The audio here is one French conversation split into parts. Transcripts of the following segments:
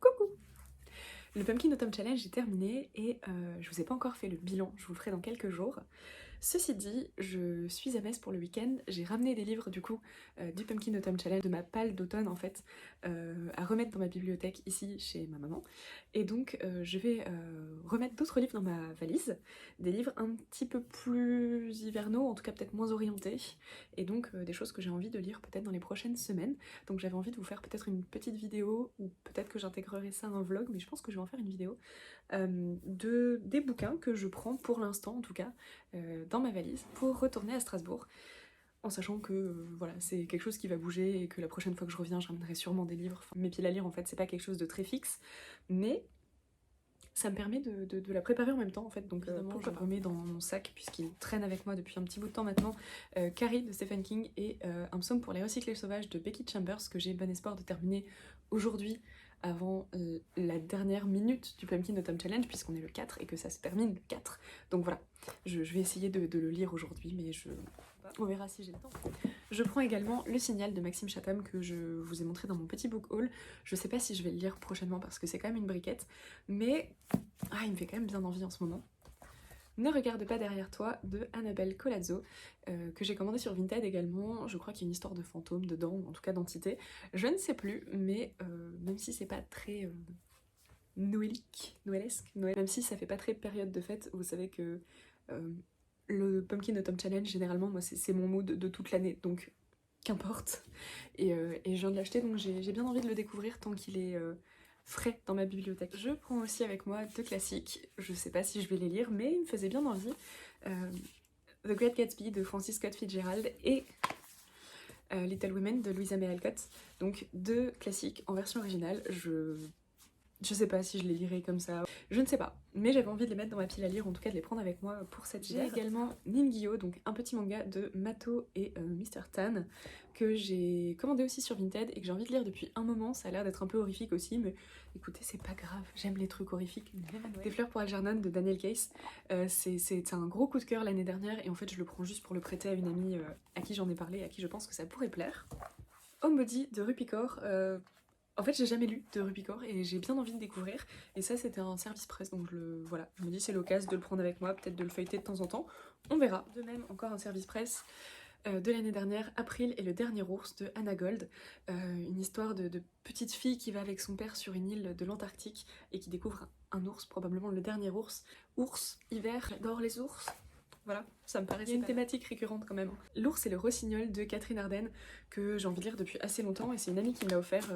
Coucou! Le Pumpkin Autumn Challenge est terminé et je vous ai pas encore fait le bilan, je vous le ferai dans quelques jours. Ceci dit, je suis à Metz pour le week-end, j'ai ramené des livres du coup du Pumpkin Autumn Challenge, de ma palle d'automne en fait, à remettre dans ma bibliothèque ici chez ma maman. Et donc je vais remettre d'autres livres dans ma valise, des livres un petit peu plus hivernaux, en tout cas peut-être moins orientés, et donc des choses que j'ai envie de lire peut-être dans les prochaines semaines. Donc j'avais envie de vous faire peut-être une petite vidéo, ou peut-être que j'intégrerai ça à un vlog, mais je pense que je vais en faire une vidéo, des bouquins que je prends pour l'instant en tout cas dans ma valise pour retourner à Strasbourg, en sachant que voilà, c'est quelque chose qui va bouger et que la prochaine fois que je reviens je ramènerai sûrement des livres. Enfin, mes piles à lire en fait c'est pas quelque chose de très fixe, mais ça me permet de la préparer en même temps en fait, donc évidemment je remets dans mon sac, puisqu'il traîne avec moi depuis un petit bout de temps maintenant, Carrie de Stephen King et Un psaume pour les recyclés sauvages de Becky Chambers, que j'ai bon espoir de terminer aujourd'hui avant la dernière minute du Pumpkin Autumn Challenge, puisqu'on est le 4 et que ça se termine le 4. Donc voilà, je vais essayer de le lire aujourd'hui, mais on verra si j'ai le temps. Je prends également Le Signal de Maxime Chatham, que je vous ai montré dans mon petit book haul. Je sais pas si je vais le lire prochainement parce que c'est quand même une briquette, mais il me fait quand même bien envie en ce moment. Ne regarde pas derrière toi de Annabelle Colazzo, que j'ai commandé sur Vinted également. Je crois qu'il y a une histoire de fantôme dedans, ou en tout cas d'entité. Je ne sais plus, mais même si c'est pas très noëlesque, même si ça fait pas très période de fête, vous savez que le Pumpkin Autumn Challenge, généralement, moi c'est mon mood de toute l'année, donc qu'importe. Et je viens de l'acheter, donc j'ai bien envie de le découvrir tant qu'il est frais dans ma bibliothèque. Je prends aussi avec moi deux classiques, je sais pas si je vais les lire, mais ils me faisaient bien envie. The Great Gatsby de Francis Scott Fitzgerald et Little Women de Louisa May Alcott. Donc deux classiques en version originale. Je sais pas si je les lirai comme ça, je ne sais pas, mais j'avais envie de les mettre dans ma pile à lire, en tout cas de les prendre avec moi pour cet hiver. J'ai également Ningyo, donc un petit manga de Mato et Mr. Tan, que j'ai commandé aussi sur Vinted et que j'ai envie de lire depuis un moment. Ça a l'air d'être un peu horrifique aussi, mais écoutez, c'est pas grave, j'aime les trucs horrifiques. Des fleurs pour Algernon de Daniel Case, c'est un gros coup de cœur l'année dernière, et en fait je le prends juste pour le prêter à une amie à qui j'en ai parlé, à qui je pense que ça pourrait plaire. Homebody de Rupicor, en fait j'ai jamais lu de Rupicor et j'ai bien envie de découvrir, et ça c'était un service presse, donc voilà, je me dis c'est l'occasion de le prendre avec moi, peut-être de le feuilleter de temps en temps, on verra. De même encore un service presse de l'année dernière, April et le dernier ours de Anna Gold, une histoire de petite fille qui va avec son père sur une île de l'Antarctique et qui découvre un ours, probablement le dernier ours, hiver, j'adore les ours. Voilà, ça me paraissait une thématique récurrente quand même. L'ours et le rossignol de Catherine Arden, que j'ai envie de lire depuis assez longtemps, et c'est une amie qui me l'a offert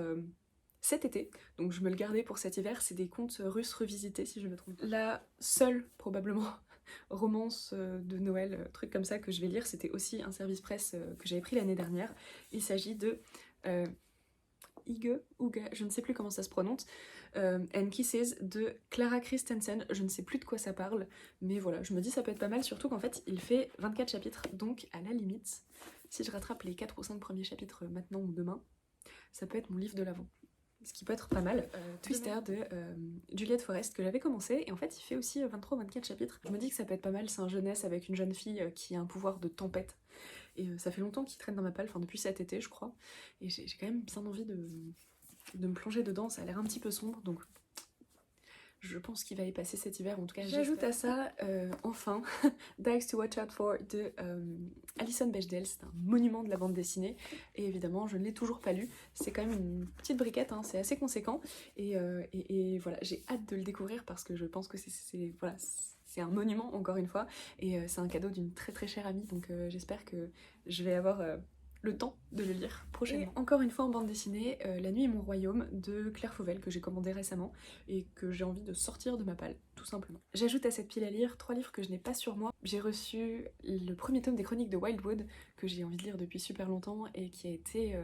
cet été, donc je me le gardais pour cet hiver. C'est des contes russes revisités si je me trompe. La seule, probablement, romance de Noël, truc comme ça, que je vais lire, c'était aussi un service presse que j'avais pris l'année dernière. Il s'agit de Uga, je ne sais plus comment ça se prononce, and Kisses de Clara Christensen. Je ne sais plus de quoi ça parle, mais voilà, je me dis ça peut être pas mal, surtout qu'en fait il fait 24 chapitres, donc à la limite, si je rattrape les 4 ou 5 premiers chapitres maintenant ou demain, ça peut être mon livre de l'avant. Ce qui peut être pas mal. Twister de Juliette Forest, que j'avais commencé, et en fait il fait aussi 23 ou 24 chapitres. Je me dis que ça peut être pas mal, c'est un jeunesse avec une jeune fille qui a un pouvoir de tempête. Et ça fait longtemps qu'il traîne dans ma palle, enfin depuis cet été je crois, et j'ai quand même bien envie de me plonger dedans. Ça a l'air un petit peu sombre, donc je pense qu'il va y passer cet hiver, en tout cas. J'ajoute à ça, enfin, Dogs to Watch Out For de Alison Bechdel. C'est un monument de la bande dessinée, et évidemment je ne l'ai toujours pas lu. C'est quand même une petite briquette, hein, c'est assez conséquent, et voilà, j'ai hâte de le découvrir parce que je pense que voilà, c'est un monument, encore une fois, et c'est un cadeau d'une très très chère amie, donc j'espère que je vais avoir le temps de le lire prochainement. Et encore une fois en bande dessinée, La nuit est mon royaume de Claire Fauvel, que j'ai commandé récemment et que j'ai envie de sortir de ma palle, tout simplement. J'ajoute à cette pile à lire 3 livres que je n'ai pas sur moi. J'ai reçu le premier tome des Chroniques de Wildwood, que j'ai envie de lire depuis super longtemps et qui a été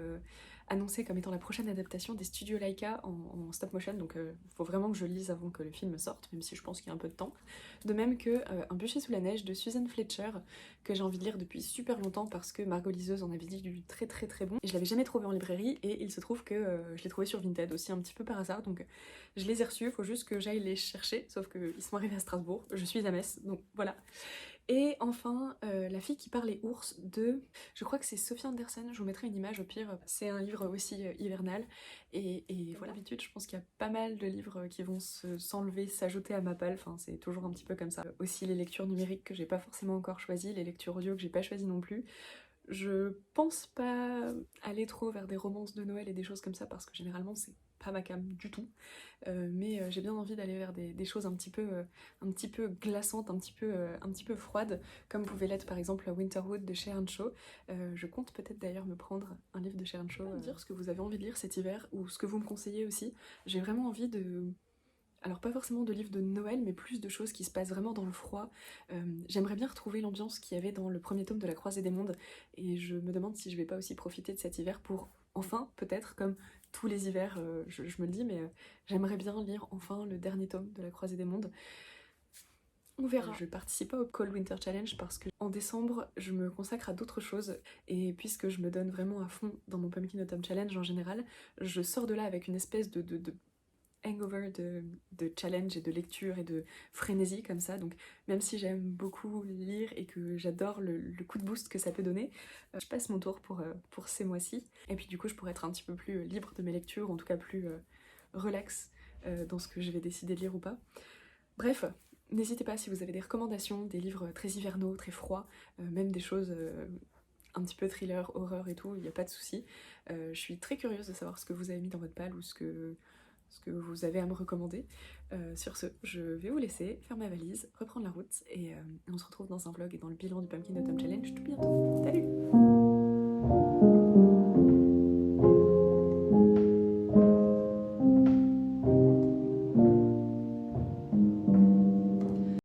annoncé comme étant la prochaine adaptation des studios Laika en stop motion, donc il faut vraiment que je lise avant que le film sorte, même si je pense qu'il y a un peu de temps. De même que Un bûcher sous la neige de Susan Fletcher, que j'ai envie de lire depuis super longtemps parce que Margot Liseuse en avait dit du très très très bon, et je l'avais jamais trouvé en librairie, et il se trouve que je l'ai trouvé sur Vinted aussi un petit peu par hasard, donc je les ai reçus, il faut juste que j'aille les chercher, sauf qu'ils sont arrivés à Strasbourg, je suis à Metz, donc voilà. Et enfin, La fille qui parlait ours de... Je crois que c'est Sophie Anderson, je vous mettrai une image au pire. C'est un livre aussi hivernal. Et voilà, d'habitude, je pense qu'il y a pas mal de livres qui vont s'enlever, s'ajouter à ma palle. Enfin, c'est toujours un petit peu comme ça. Aussi les lectures numériques que j'ai pas forcément encore choisies, les lectures audio que j'ai pas choisies non plus. Je pense pas aller trop vers des romances de Noël et des choses comme ça parce que généralement c'est pas ma came du tout. Mais j'ai bien envie d'aller vers des choses un petit peu glaçantes, un petit peu froides, comme pouvait l'être par exemple Winterwood de Sharon Shaw. Je compte peut-être d'ailleurs me prendre un livre de Sharon Shaw, dire ce que vous avez envie de lire cet hiver ou ce que vous me conseillez aussi. J'ai vraiment envie de... Alors pas forcément de livres de Noël, mais plus de choses qui se passent vraiment dans le froid. J'aimerais bien retrouver l'ambiance qu'il y avait dans le premier tome de La Croisée des Mondes, et je me demande si je vais pas aussi profiter de cet hiver pour enfin, peut-être, comme tous les hivers, je me le dis, mais j'aimerais bien lire enfin le dernier tome de La Croisée des Mondes. On verra. Je participe pas au Cold Winter Challenge parce que en décembre, je me consacre à d'autres choses, et puisque je me donne vraiment à fond dans mon Pumpkin Autumn Challenge en général, je sors de là avec une espèce de hangover de challenge et de lecture et de frénésie comme ça. Donc même si j'aime beaucoup lire et que j'adore le coup de boost que ça peut donner, je passe mon tour pour ces mois-ci. Et puis du coup je pourrais être un petit peu plus libre de mes lectures, en tout cas plus relax dans ce que je vais décider de lire ou pas. Bref, n'hésitez pas si vous avez des recommandations, des livres très hivernaux, très froids, même des choses un petit peu thriller, horreur et tout, il n'y a pas de souci. Je suis très curieuse de savoir ce que vous avez mis dans votre palle ou ce que vous avez à me recommander. Sur ce, je vais vous laisser faire ma valise, reprendre la route, et on se retrouve dans un vlog et dans le bilan du Pumpkin Autumn Challenge tout bientôt. Salut!